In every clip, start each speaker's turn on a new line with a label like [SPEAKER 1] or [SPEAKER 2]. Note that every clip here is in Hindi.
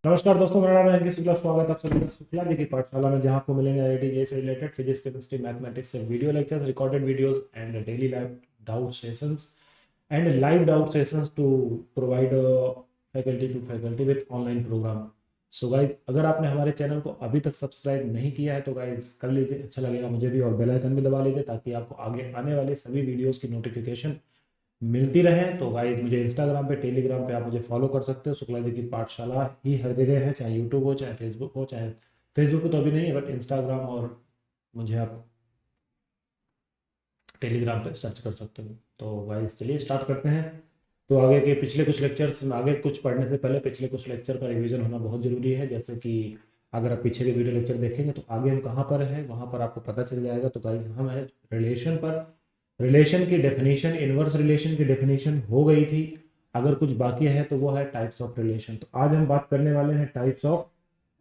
[SPEAKER 1] नमस्कार दोस्तों, मेरा नाम है अंकित शुक्ला। स्वागत है आप सभी का शुक्ला जी की पाठशाला में, जहां आपको मिलेंगे आईआईटी जेईई से रिलेटेड फिजिक्स, केमिस्ट्री, मैथमेटिक्स के video lectures, recorded videos and daily live doubt sessions and live doubt sessions to provide faculty to faculty with online program. So guys, अगर आपने हमारे चैनल को अभी तक सब्सक्राइब नहीं किया है तो गाइज कर लीजिए, अच्छा लगेगा मुझे भी, और बेल आइकन भी दबा लीजिए ताकि आपको आगे आने वाले सभी वीडियोज़ की नोटिफिकेशन मिलती रहे। तो गाइज मुझे इंस्टाग्राम पे, टेलीग्राम पे आप मुझे फॉलो कर सकते हो। शुक्ला जी की पाठशाला ही हर जगह है, चाहे यूट्यूब हो, चाहे फेसबुक हो, चाहे फेसबुक पे तो अभी नहीं है, बट इंस्टाग्राम और मुझे आप टेलीग्राम पे सर्च कर सकते हो। तो गाइज चलिए स्टार्ट करते हैं। तो आगे के पिछले कुछ लेक्चर्स में, आगे कुछ पढ़ने से पहले पिछले कुछ लेक्चर का रिवीजन होना बहुत ज़रूरी है। जैसे कि अगर आप पीछे के वीडियो लेक्चर देखेंगे तो आगे हम कहाँ पर हैं वहाँ पर आपको पता चल जाएगा। तो गाइज हम हैं रिलेशन पर। रिलेशन की डेफिनेशन, इनवर्स रिलेशन की डेफिनेशन हो गई थी। अगर कुछ बाकी है तो वो है टाइप्स ऑफ रिलेशन। तो आज हम बात करने वाले हैं टाइप्स ऑफ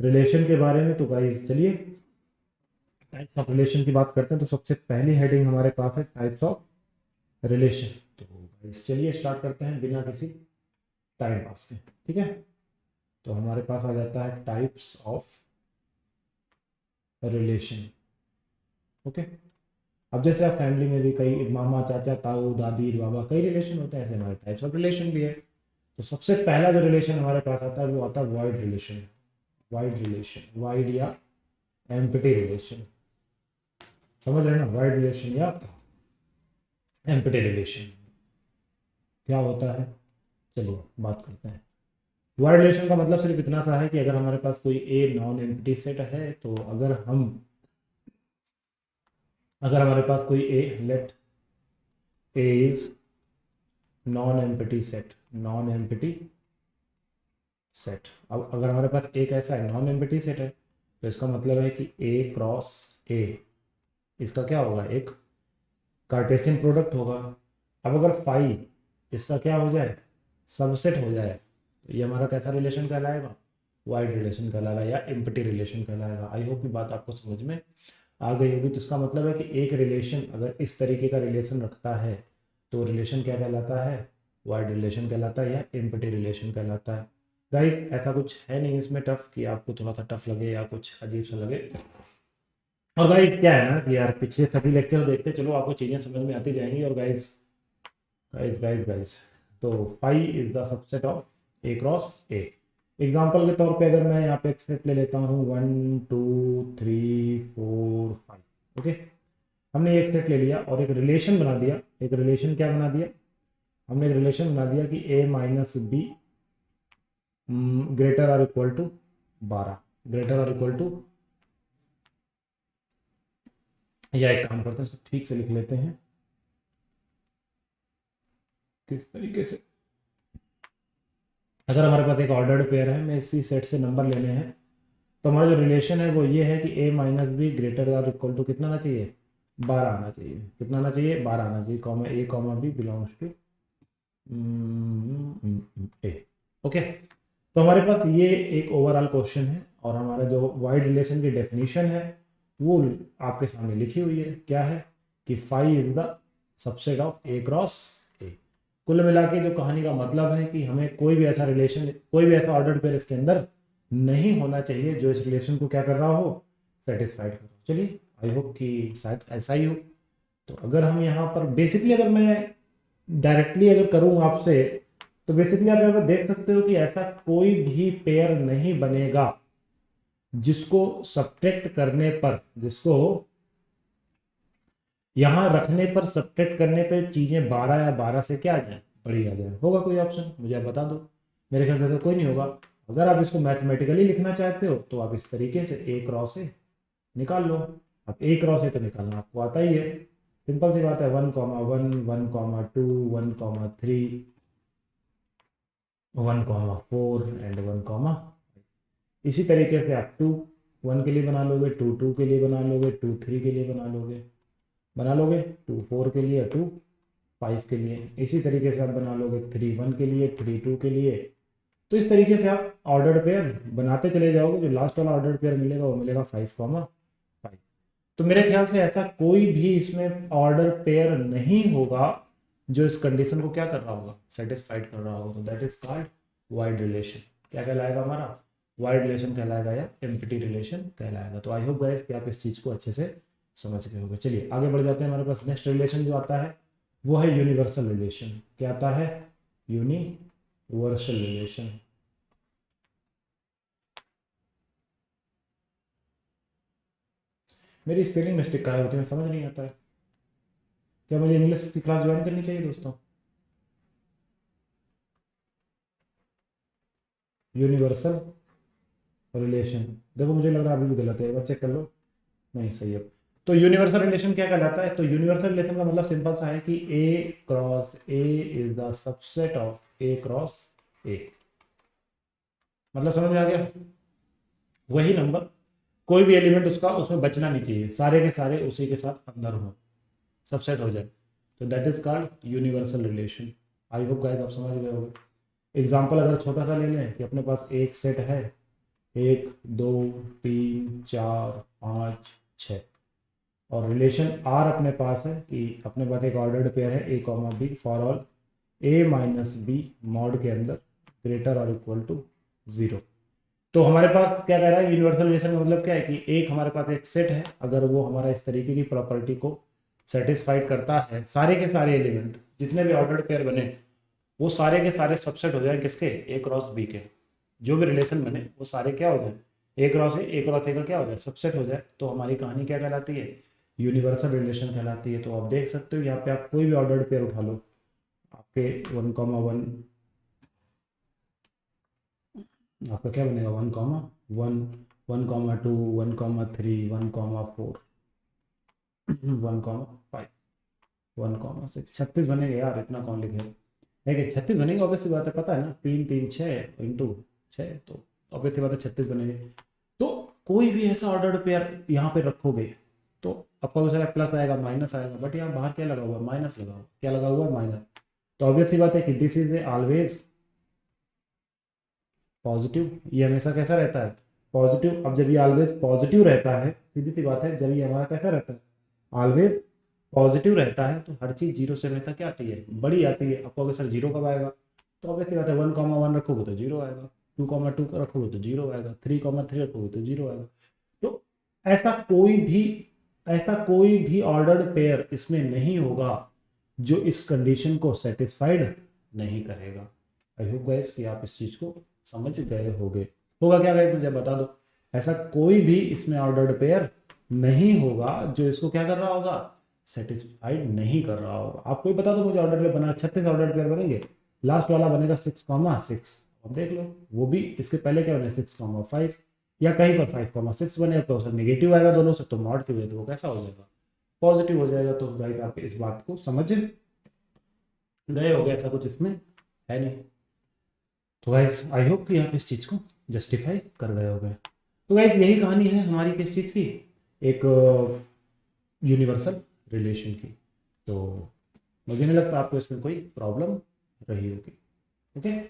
[SPEAKER 1] रिलेशन के बारे में। तो गाइज चलिए टाइप्स ऑफ रिलेशन की बात करते हैं। तो सबसे पहली हेडिंग हमारे पास है टाइप्स ऑफ रिलेशन। तो गाइज चलिए स्टार्ट करते हैं बिना किसी टाइम पास के, ठीक है। तो हमारे पास आ जाता है टाइप्स ऑफ रिलेशन। ओके। अब जैसे आप फैमिली में भी कई मामा, चाचा, ताऊ, दादी, बाबा, कई रिलेशन होते हैं, ऐसे हमारे टाइप्स ऑफ रिलेशन भी है। तो सबसे पहला जो रिलेशन हमारे पास आता है वो आता है wide relation. Wide relation, wide या एम्प्टी रिलेशन, समझ रहे हैं ना? वाइड रिलेशन या एम्प्टी रिलेशन क्या होता है, चलिए बात करते हैं। वाइड रिलेशन का मतलब सिर्फ इतना सा है कि अगर हमारे पास कोई ए नॉन एम्प्टी सेट है, तो अगर हमारे पास कोई A, let A is non empty set, non empty set. अब अगर हमारे पास एक ऐसा है नॉन एम्प्टी सेट है, तो इसका मतलब है कि ए क्रॉस ए, इसका क्या होगा, एक कार्टेशियन प्रोडक्ट होगा। अब अगर फाई इसका क्या हो जाए, सबसेट हो जाए, तो ये हमारा कैसा रिलेशन कहलाएगा, वाइड रिलेशन कहलाएगा या एम्प्टी रिलेशन कहलाएगा। आई होप की बात आपको समझ में आ गई होगी। तो इसका मतलब है कि एक रिलेशन अगर इस तरीके का रिलेशन रखता है तो रिलेशन क्या कहलाता है, वाइड रिलेशन कहलाता है या एम्प्टी रिलेशन कहलाता है। गाइस ऐसा कुछ है नहीं इसमें टफ कि आपको थोड़ा सा टफ लगे या कुछ अजीब सा लगे। और गाइस क्या है ना कि यार पिछले सभी लेक्चर देखते चलो आपको चीज़ें समझ में आती जाएंगी। और गाइस गाइस गाइस गाइस तो phi is the subset of A cross A. Example के तौर पे अगर मैं यहाँ पे एक सेट ले लेता हूँ 1 2 3 4 5, ओके। हमने एक सेट ले लिया और एक रिलेशन बना दिया। एक रिलेशन क्या बना दिया, हमने एक रिलेशन बना दिया कि ए माइनस बी ग्रेटर और इक्वल टू 12, ग्रेटर और इक्वल टू, या एक काम करते हैं इसको ठीक से लिख लेते हैं किस तरीके से। अगर हमारे पास एक ऑर्डर्ड पेयर है, मैं इसी सेट से नंबर लेने हैं, तो हमारा जो रिलेशन है वो ये है कि ए माइनस बी ग्रेटर और इक्वल टू कितना आना चाहिए, 12 आना चाहिए। कितना आना चाहिए, 12 आना चाहिए, comma A comma B belongs to A. Okay. तो हमारे पास ये एक ओवरऑल क्वेश्चन है और हमारा जो वाइड रिलेशन की डेफिनेशन है वो आपके सामने लिखी हुई है। क्या है कि phi is the subset of A cross A. कुल मिला के जो कहानी का मतलब है कि हमें कोई भी ऐसा रिलेशन, कोई भी ऐसा ऑर्डर्ड पेयर इसके अंदर नहीं होना चाहिए जो इस रिलेशन को क्या कर रहा हो, सेटिस्फाइड कर रहा हो। चलिए आई होप कि शायद ऐसा ही हो। तो अगर हम यहाँ पर बेसिकली, अगर मैं डायरेक्टली अगर करूँ आपसे, तो बेसिकली आप यहाँ पर देख सकते हो कि ऐसा कोई भी पेयर नहीं बनेगा जिसको सब्ट्रैक्ट करने पर, जिसको यहाँ रखने पर, सब्ट्रैक्ट करने पर चीज़ें 12 या 12 से क्या आ जाए, बड़ी आ जाए। होगा कोई ऑप्शन, मुझे आप बता दो। मेरे ख्याल से तो कोई नहीं होगा। अगर आप इसको मैथमेटिकली लिखना चाहते हो तो आप इस तरीके से ए क्रॉस ए निकाल लो। अब ए क्रॉस ए तो निकालना आपको आता ही है, सिंपल सी बात है। 1,1 1,2 1,3 1,4 एंड 1, इसी तरीके से आप 2 1 के लिए बना लोगे, 2 के लिए बना लोगे, 2 3 के लिए बना लोगे 2 4 के लिए, 2 5 के लिए। इसी तरीके से आप बना लोगे 3 1 के लिए, 3 2 के लिए। तो इस तरीके से आप ऑर्डर्ड पेयर बनाते चले जाओगे। जो लास्ट वाला ऑर्डर्ड पेयर मिलेगा वो मिलेगा 5,5। तो मेरे ख्याल से ऐसा कोई भी इसमें ऑर्डर पेयर नहीं होगा जो इस कंडीशन को क्या कर रहा होगा, सेटिस्फाइड कर रहा होगा। तो that is called wide relation. क्या कहलाएगा हमारा, वाइड रिलेशन कहलाएगा या एम्प्टी रिलेशन कहलाएगा। तो आई होप गाइस कि आप इस चीज़ को अच्छे से समझ गए होंगे। चलिए आगे बढ़ जाते हैं। हमारे पास नेक्स्ट रिलेशन जो आता है वो है यूनिवर्सल रिलेशन। क्या आता है? Universal relation. मेरी स्पेलिंग मिस्टेक कहाँ होती है समझ नहीं आता है। क्या मुझे इंग्लिश की क्लास ज्वाइन करनी चाहिए दोस्तों? यूनिवर्सल रिलेशन, देखो मुझे लग रहा है अभी भी गलत है, एक बार चेक कर लो। नहीं सही है। तो यूनिवर्सल रिलेशन क्या कहलाता है? तो यूनिवर्सल रिलेशन का मतलब सिंपल सा है कि A cross A is the subset of A cross A. मतलब समझ में आ गया? वही नंबर, कोई भी एलिमेंट उसका उसमें बचना नहीं चाहिए, सारे के सारे उसी के साथ अंदर हो, सबसेट हो जाए, तो that is called universal relation. I hope guys आप समझ गए होंगे। एग्जाम्पल अगर छोटा सा ले लें कि अपने पास एक सेट है, 1 2 3 4 5 6, और रिलेशन आर अपने पास है कि अपने पास एक ऑर्डर्ड पेयर है a comma b for all a minus b mod के अंदर ग्रेटर और इक्वल टू 0। तो हमारे पास क्या कह रहा है यूनिवर्सल रिलेशन का मतलब क्या है कि एक हमारे पास एक सेट है, अगर वो हमारा इस तरीके की प्रॉपर्टी को सेटिस्फाइड करता है, सारे के सारे एलिमेंट जितने भी ऑर्डर्ड पेयर बने वो सारे के सारे सबसेट हो जाए किसके? ए क्रॉस बी के। जो भी रिलेशन बने वो सारे क्या हो जाए? ए क्रॉस ए का क्या हो जाए? सबसेट हो जाए। तो हमारी कहानी क्या कहलाती है? यूनिवर्सल रिलेशन कहलाती है। तो आप देख सकते हो यहाँ पे आप कोई भी ऑर्डर्ड पेयर उठा लो, आपके 1,1 आपका क्या बनेगा? 1,1 1,2 1,3 1,4 1,5 1,6 36 बनेंगे यार, इतना कौन लिखे? है कि 36 बनेंगे? ऑब्वियसली बात है, पता है ना, 3 3 6 इंटू 6, तो ऑब्वियसली बात है 36 बनेंगे। तो कोई भी ऐसा ऑर्डर्ड पेयर यहाँ पे रखोगे तो आपका सारा प्लस आएगा माइनस आएगा, बट यहाँ बाहर क्या लगा हुआ? माइनस लगा हुआ। क्या लगा हुआ? माइनस। तो ऑब्वियसली बात है कि दिस इज ऑलवेज पॉजिटिव। ये हमेशा कैसा रहता है? पॉजिटिव। अब जब ये ऑलवेज पॉजिटिव रहता है, सीधी सी बात है, जब ये हमारा कैसा रहता है? ऑलवेज पॉजिटिव रहता है, तो हर चीज़ जीरो से हमेशा क्या आती है? बड़ी आती है। आपको अगर सर जीरो कब आएगा? तो ऑब्वियसली बात है 1,1 रखोगे तो जीरो आएगा, 2,2 रखोगे तो जीरो आएगा, 3,3 रखोगे तो जीरो आएगा। तो ऐसा कोई भी ऐसा कोई भी ऑर्डर्ड पेयर इसमें नहीं होगा जो इस कंडीशन को सेटिस्फाइड नहीं करेगा। आई होप गाइस कि आप इस चीज़ को समझ गए होंगे। होगा क्या गाइस मुझे बता दो? ऐसा कोई भी इसमें ऑर्डर्ड पेयर नहीं होगा जो इसको क्या कर रहा होगा? सेटिस्फाइड नहीं कर रहा होगा। आपको ही बता दो मुझे, ऑर्डर पेयर बना 36 ऑर्डर पेयर बनेंगे, लास्ट वाला बनेगा 6,6। अब देख लो, वो भी इसके पहले क्या बने? 6,5, या कहीं पर 5,6 बने तो सर नेगेटिव आएगा दोनों से, तो मॉड की वजह से वो कैसा हो जाएगा? पॉजिटिव हो जाएगा। तो गाइस आप इस बात को समझ गए हो गए, ऐसा कुछ इसमें है नहीं। तो गाइस आई होप कि आप इस चीज़ को जस्टिफाई कर गए हो गए। तो गाइस यही कहानी है हमारी किस चीज़ की? एक यूनिवर्सल रिलेशन की। तो मुझे नहीं लगता आपको इसमें कोई प्रॉब्लम रही होगी। ओके,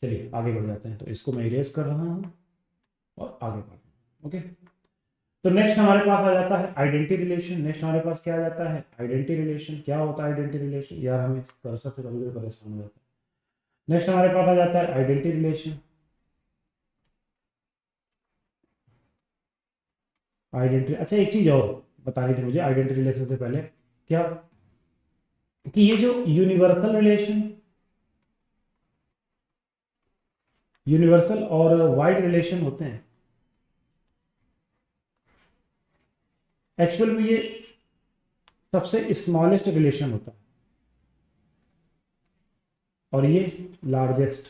[SPEAKER 1] चलिए आगे बढ़ जाते हैं। तो इसको मैं इरेज कर रहा हूँ और आगे बढ़ रहा हूँ। ओके, तो नेक्स्ट हमारे पास आ जाता है आइडेंटिटी रिलेशन। नेक्स्ट हमारे पास क्या आ जाता है? Identity relation. क्या होता है आइडेंटिटी रिलेशन? यार हमें कर्सर से कभी कभी परेशान हो जाता है। नेक्स्ट हमारे पास आ जाता है आइडेंटिटी रिलेशन। आइडेंटिटी, अच्छा एक चीज और बतानी थी मुझे आइडेंटिटी रिलेशन से पहले, क्या कि ये जो यूनिवर्सल और वाइड रिलेशन होते हैं, एक्चुअल में ये सबसे स्मॉलेस्ट रिलेशन होता है और ये लार्जेस्ट।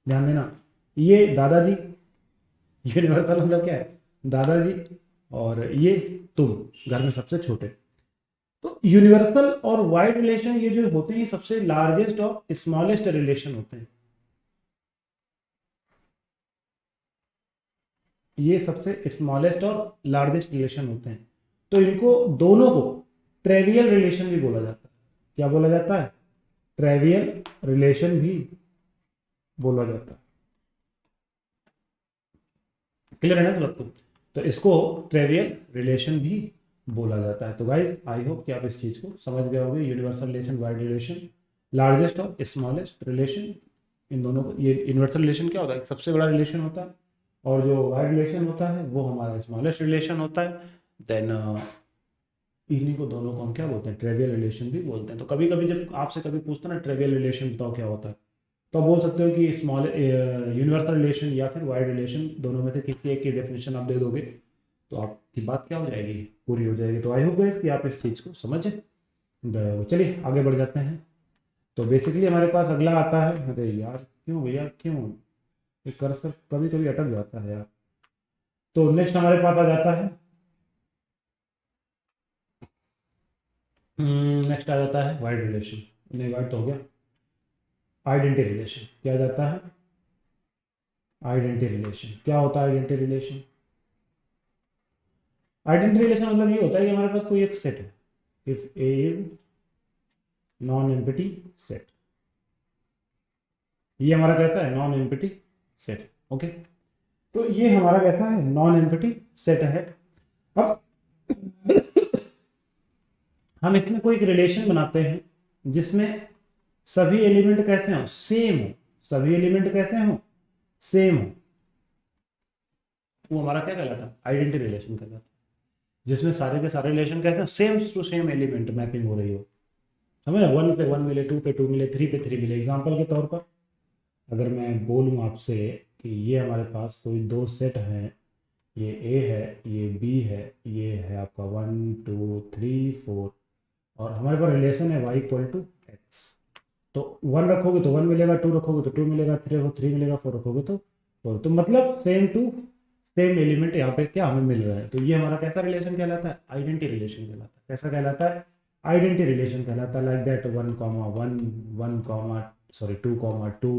[SPEAKER 1] ध्यान देना, ये दादाजी, यूनिवर्सल मतलब क्या है? दादाजी, और ये तुम घर में सबसे छोटे। तो यूनिवर्सल और वाइड रिलेशन ये जो होते हैं, ये सबसे लार्जेस्ट और स्मॉलेस्ट रिलेशन होते हैं। ये सबसे स्मॉलेस्ट और लार्जेस्ट रिलेशन होते हैं। तो इनको दोनों को ट्रेवियल रिलेशन भी बोला जाता है। क्या बोला जाता है? ट्रेवियल रिलेशन भी बोला जाता है। क्लियर है ना सब आपको? तो इसको ट्रेवियल रिलेशन भी बोला जाता है। तो गाइज आई होप कि आप इस चीज़ को समझ गए होंगे। Universal relation, wide relation, largest और स्मॉलेस्ट रिलेशन, इन दोनों को, ये इन्वर्सल रिलेशन क्या होता है, सबसे बड़ा रिलेशन होता है, और जो वाइड रिलेशन होता है वो हमारा स्मॉलेस्ट रिलेशन होता है। देन इन्हीं को दोनों को हम क्या बोलते हैं, ट्रिवियल रिलेशन भी बोलते हैं। तो कभी कभी जब आपसे कभी पूछते हैं ना ट्रिवियल रिलेशन बताओ क्या होता है, तो आप बोल सकते हो कि स्मॉल यूनिवर्सल रिलेशन या फिर वाइड रिलेशन, दोनों में से किसी एक की डेफिनेशन आप दे दोगे तो आपकी बात क्या हो जाएगी, पूरी हो जाएगी। तो आई होप गाइस कि आप इस चीज़ को समझें। चलिए आगे बढ़ जाते हैं। तो बेसिकली हमारे पास अगला आता है, अरे यार क्यों भैया क्यों, ये कर्सर कभी कभी अटक जाता है यार। तो नेक्स्ट हमारे पास आ जाता है, नेक्स्ट आ जाता है वाइड रिलेशन, नहीं वाइड तो हो गया, आइडेंटिटी रिलेशन। क्या आ जाता है, आइडेंटिटी रिलेशन। क्या होता है आइडेंटिटी रिलेशन, आइडेंटिटी रिलेशन मतलब ये होता है कि हमारे पास कोई एक सेट है, if A is non empty set, ये हमारा कैसा है, नॉन एम्प्टी सेट। ओके, तो ये हमारा कैसा है, नॉन एम्प्टी सेट है। अब हम इसमें कोई एक रिलेशन बनाते हैं जिसमें सभी एलिमेंट कैसे हों, सेम हो, सभी एलिमेंट कैसे हों, सेम हो, वो हमारा क्या कहलाता है, आइडेंटिटी रिलेशन कहलाता है। जिसमें सारे के सारे रिलेशन कैसे, same to same element mapping हो रही हो, हमें 1 पे 1 मिले, 2 पे 2 मिले, 3 पे 3 मिले। एग्जांपल के तौर पर अगर मैं बोलूँ आपसे कि ये हमारे पास कोई दो सेट हैं, ये ए है, ये बी है, ये है आपका 1 2 3 4, और हमारे पास रिलेशन है y इक्वल टू एक्स। तो 1 रखोगे तो 1 मिलेगा, 2 रखोगे तो 2 मिलेगा, 3 रखोगे 3 मिलेगा, 4 रखोगे तो 4। तो मतलब सेम टू सेम एलिमेंट यहाँ पे क्या हमें मिल रहा है। तो ये हमारा कैसा रिलेशन कहलाता है, आइडेंटिटी रिलेशन कहलाता है। कैसा कहलाता है, आइडेंटिटी रिलेशन कहलाता है। Like that 1 comma 1 1 comma sorry 2 comma 2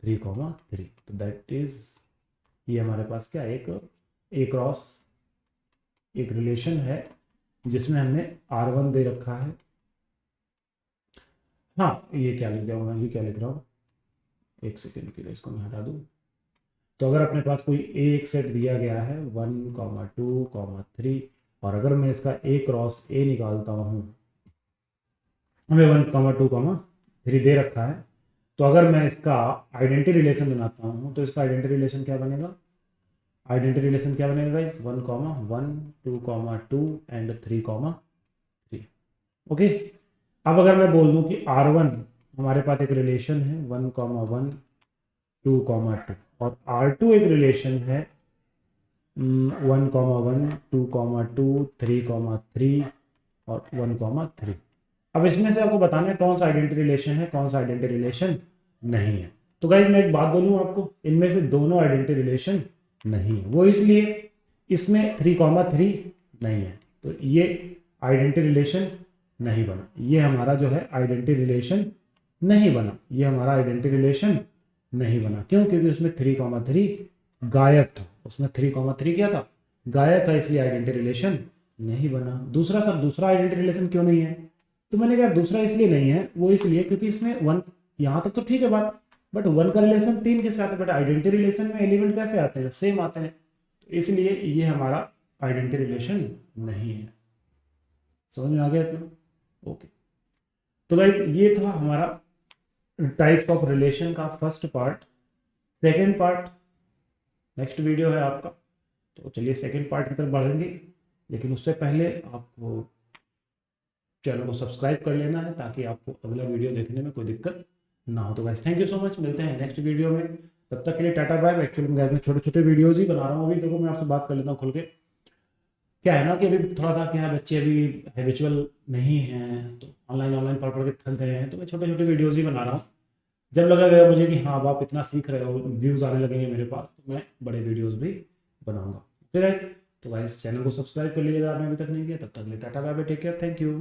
[SPEAKER 1] 3 comma 3। तो दैट इज, ये हमारे पास क्या एक क्रॉस एक रिलेशन है जिसमें हमने R1 दे रखा है। हाँ ये क्या लिख दिया, मैं भी क्या लिख रहा हूँ, एक सेकेंड के लिए इसको मैं हटा दूँ। तो अगर अपने पास कोई एक सेट दिया गया है 1 कॉमा 2 कॉमा 3, और अगर मैं इसका ए क्रॉस ए निकालता हूँ, हमें 1 कॉमा 2 कॉमा 3 दे रखा है, तो अगर मैं इसका आइडेंटिटी रिलेशन बनाता हूँ तो इसका आइडेंटिटी रिलेशन क्या बनेगा, आइडेंटिटी रिलेशन क्या बनेगा इस 1 comma 1 2 comma 2 and 3 comma 3। Okay, अब अगर मैं बोल दूं कि R1 हमारे पास एक रिलेशन है 1 कॉमा 1 2 कॉमा 2, और R2 एक रिलेशन है 1 कॉमा 1 2 कॉमा 2 3 कॉमा 3 और 1 कॉमा 3। अब इसमें से आपको बताना है कौन सा आइडेंटिटी रिलेशन है, कौन सा आइडेंटिटी रिलेशन नहीं है। तो गाइज मैं एक बात बोलूँ आपको, इनमें से दोनों आइडेंटिटी रिलेशन नहीं है। वो इसलिए इसमें 3 कॉमा 3 नहीं है, तो ये आइडेंटिटी रिलेशन नहीं बना। ये हमारा जो है आइडेंटिटी रिलेशन नहीं बना, ये हमारा आइडेंटिटी रिलेशन नहीं बना। क्यों, क्योंकि उसमें 3 कॉमा 3 गायब था, उसमें 3 कॉमा 3 क्या था, गायब था, इसलिए आइडेंटिटी रिलेशन नहीं बना। दूसरा सब, दूसरा आइडेंटिटी रिलेशन क्यों नहीं है, तो मैंने कहा दूसरा इसलिए नहीं है, वो इसलिए क्योंकि इसमें 1, यहाँ तक तो ठीक है बात, बट 1 का रिलेशन 3 के साथ है, बट आइडेंटिटी रिलेशन में एलिमेंट कैसे आते हैं, सेम आते हैं, तो इसलिए ये हमारा आइडेंटिटी रिलेशन नहीं है। समझ में आ गया तो ओके। तो गाइस ये था हमारा टाइप्स ऑफ रिलेशन का first part. Second part next video है आपका, तो चलिए सेकेंड पार्ट की तरफ बढ़ेंगे, लेकिन उससे पहले आपको चैनल को सब्सक्राइब कर लेना है ताकि आपको अगला वीडियो देखने में कोई दिक्कत ना हो। तो guys thank you so much, मिलते हैं नेक्स्ट वीडियो में, तब तक के लिए टाटा बाय। एक्चुअली मैं छोटे छोटे वीडियोज ही बना रहा हूँ अभी, देखो मैं आपसे बात कर लेता हूँ खुल के। क्या है ना कि अभी थोड़ा सा क्या है, बच्चे अभी हैबिचुअल नहीं हैं, तो ऑनलाइन ऑनलाइन पढ़ पढ़ के थक गए हैं, तो मैं छोटे छोटे वीडियोज़ ही बना रहा हूँ। जब लगा गया मुझे कि हाँ अब आप इतना सीख रहे हो, व्यूज़ आने लगेंगे मेरे पास, तो मैं बड़े वीडियोज़ भी बनाऊँगा। ओके गाइस, तो गाइस चैनल को सब्सक्राइब कर लीजिएगा आपने अभी तक नहीं किया। तब तक के लिए tata bye bye, take care, thank you.